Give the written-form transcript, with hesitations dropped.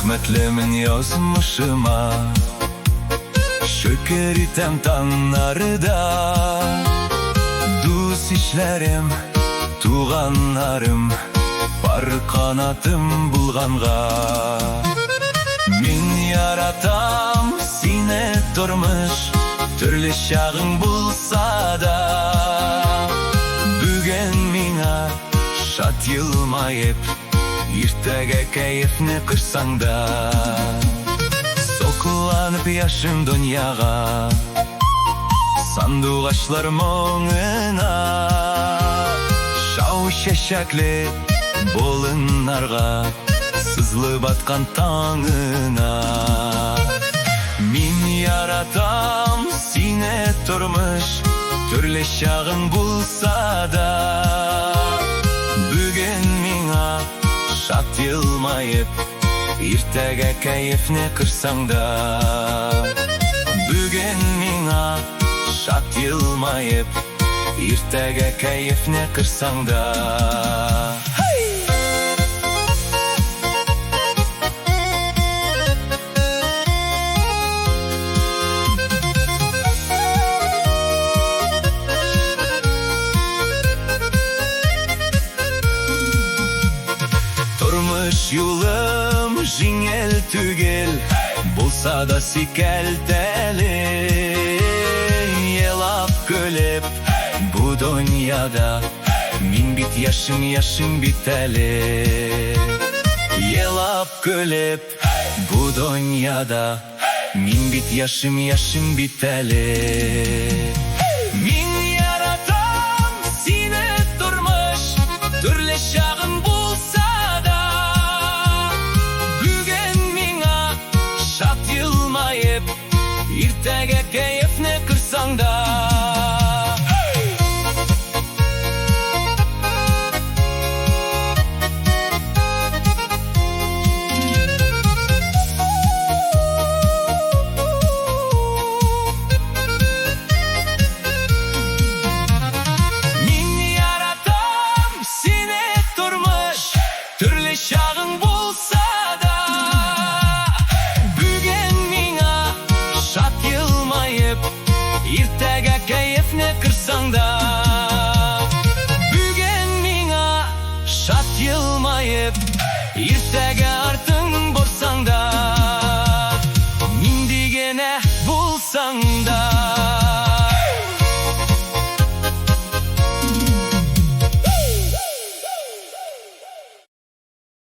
Rahmetlemin yazmışıma, şöker item tanrıda. Dus işlerim, tuğanlarım, var kanatım bulganğa. Min yaratam sine durmuş, türlü şağın bulsa da. Bügen mina şat yılmayıp, irtege keyifni kırsan da. Sokulanıp yaşım dünyaga, sandık açlar moğuna. Şau şeşekli bolunlarga, sızlı batkan tağına. Min yaratam sine turmuş, türlü şağın bulsa da. Bügen mina şat yılmayıp, irtege keyifni kırsan da. Bügen mina şat yılmayıp, irtege keyifni kırsan da. Turmuş yolum jingel tügel, bulsa da sikelteli. Yelap gölep bu dünyada, min bit yaşım biteli. Yelap gölep bu dünyada, min bit yaşım biteli. Min yaratam sine durmuş, türlü şağın bulsa da. Bügen mina şat yılmayıp, irtege keyifni kırsan da. Türlü şağın bulsa da. Bügen mina şat yılmayıp, irtege keyifni kırsan da. Bügen mina şat yılmayıp, irtege artık